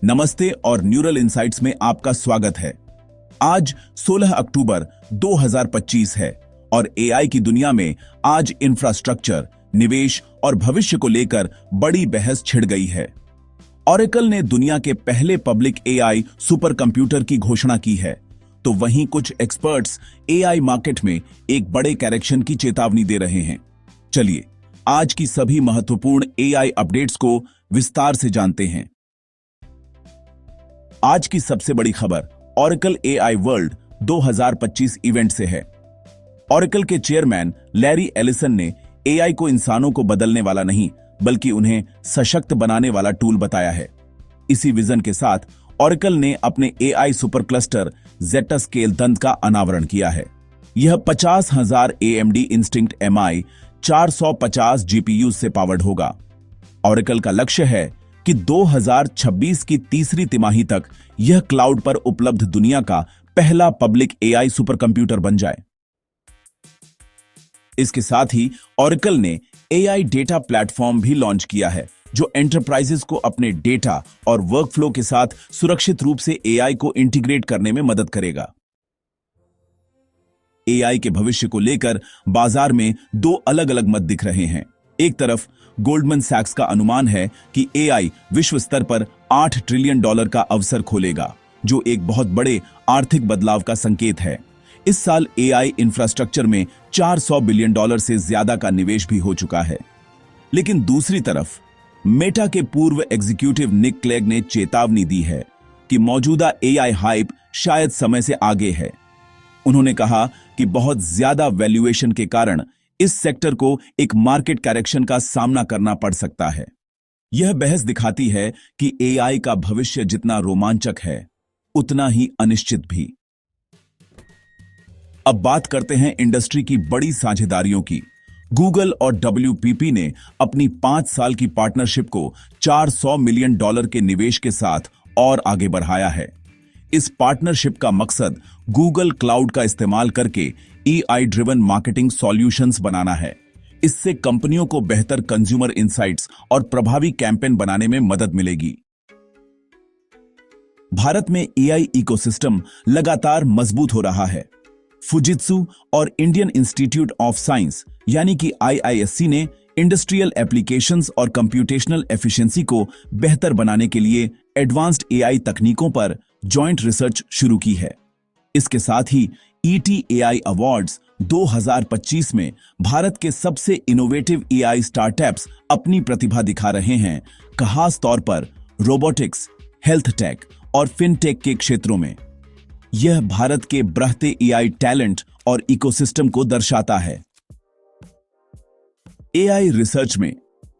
नमस्ते और neural insights में आपका स्वागत है। आज 16 अक्टूबर 2025 है और एआई की दुनिया में आज इंफ्रास्ट्रक्चर, निवेश और भविष्य को लेकर बड़ी बहस छिड़ गई है। ऑरेकल ने दुनिया के पहले पब्लिक एआई सुपर कंप्यूटर की घोषणा की है, तो वहीं कुछ एक्सपर्ट्स एआई मार्केट में एक बड़े करेक्शन की चेतावनी दे रहे हैं। चलिए आज की सभी महत्वपूर्ण एआई अपडेट्स को विस्तार से जानते हैं। आज की सबसे बड़ी खबर ऑरेकल एआई वर्ल्ड 2025 इवेंट से है। ऑरेकल के चेयरमैन लैरी एलिसन ने एआई को इंसानों को बदलने वाला नहीं बल्कि उन्हें सशक्त बनाने वाला टूल बताया है। इसी विजन के साथ ऑरेकल ने अपने एआई सुपर क्लस्टर जेटा स्केल तंत्र का अनावरण किया है। यह 50,000 AMD इंस्टिंक्ट MI 450 GPU से पावर्ड होगा। ऑरेकल का लक्ष्य है कि 2026 की तीसरी तिमाही तक यह क्लाउड पर उपलब्ध दुनिया का पहला पब्लिक एआई सुपर कंप्यूटर बन जाए। इसके साथ ही ऑरेकल ने एआई डेटा प्लेटफॉर्म भी लॉन्च किया है, जो एंटरप्राइजेस को अपने डेटा और वर्कफ्लो के साथ सुरक्षित रूप से एआई को इंटीग्रेट करने में मदद करेगा। एआई के भविष्य को लेकर बाजार में दो अलग अलग मत दिख रहे हैं। एक तरफ गोल्डमैन सैक्स का अनुमान है कि एआई विश्व स्तर पर $8 ट्रिलियन का अवसर खोलेगा, जो एक बहुत बड़े आर्थिक बदलाव का संकेत है। इस साल एआई इंफ्रास्ट्रक्चर में $400 बिलियन से ज्यादा का निवेश भी हो चुका है। लेकिन दूसरी तरफ मेटा के पूर्व एग्जीक्यूटिव निक क्लेग ने चेतावनी दी है कि मौजूदा एआई हाइप शायद समय से आगे है। उन्होंने कहा कि बहुत ज्यादा वैल्यूएशन के कारण इस सेक्टर को एक मार्केट करेक्शन का सामना करना पड़ सकता है। यह बहस दिखाती है कि एआई का भविष्य जितना रोमांचक है, उतना ही अनिश्चित भी। अब बात करते हैं इंडस्ट्री की बड़ी साझेदारियों की। गूगल और WPP ने अपनी 5 साल की पार्टनरशिप को $400 मिलियन के निवेश के साथ और आगे बढ़ाया है। इस पार्टनरशिप का मकसद गूगल क्लाउड का इस्तेमाल करके एआई ड्रिवन मार्केटिंग सॉल्यूशंस बनाना है। इससे कंपनियों को बेहतर कंज्यूमर इंसाइट्स और प्रभावी कैंपेन बनाने में मदद मिलेगी। भारत में एआई इकोसिस्टम लगातार मजबूत हो रहा है। फुजित्सु और इंडियन इंस्टीट्यूट ऑफ साइंस यानी कि IISc ने इंडस्ट्रियल एप्लीकेशंस और कंप्यूटेशनल एफिशिएंसी को बेहतर बनाने के लिए एडवांस्ड एआई तकनीकों पर जॉइंट रिसर्च शुरू की है। इसके साथ ही ET AI अवार्ड्स 2025 में भारत के सबसे इनोवेटिव एआई स्टार्टअप्स अपनी प्रतिभा दिखा रहे हैं, खास तौर पर रोबोटिक्स, हेल्थ टेक और फिनटेक के क्षेत्रों में। यह भारत के बढ़ते एआई टैलेंट और इकोसिस्टम को दर्शाता है। एआई रिसर्च में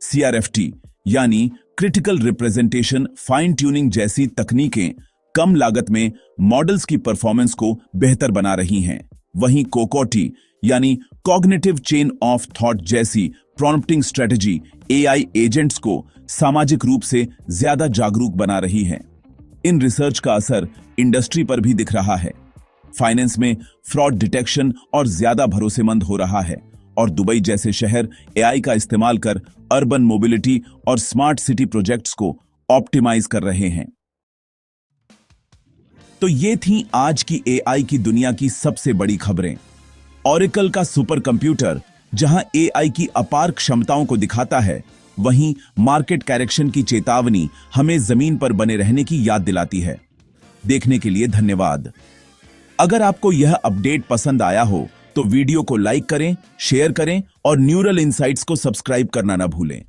CRFT यानी क्रिटिकल रिप्रेजेंटेशन फाइन ट्यूनिंग जैसी तकनीकें कम लागत में मॉडल्स की परफॉर्मेंस को बेहतर बना रही हैं। वहीं कोकोटी यानी कॉग्निटिव चेन ऑफ थॉट जैसी प्रॉम्प्टिंग स्ट्रेटजी एआई एजेंट्स को सामाजिक रूप से ज्यादा जागरूक बना रही है। इन रिसर्च का असर इंडस्ट्री पर भी दिख रहा है। फाइनेंस में फ्रॉड डिटेक्शन और ज्यादा भरोसेमंद हो रहा है और दुबई जैसे शहर एआई का इस्तेमाल कर अर्बन मोबिलिटी और स्मार्ट सिटी प्रोजेक्ट्स को ऑप्टिमाइज कर रहे हैं। तो ये थी आज की एआई की दुनिया की सबसे बड़ी खबरें। ऑरेकल का सुपर कंप्यूटर जहां एआई की अपार क्षमताओं को दिखाता है, वहीं मार्केट करेक्शन की चेतावनी हमें जमीन पर बने रहने की याद दिलाती है। देखने के लिए धन्यवाद। अगर आपको यह अपडेट पसंद आया हो तो वीडियो को लाइक करें, शेयर करें और न्यूरल इनसाइट्स को सब्सक्राइब करना न भूलें।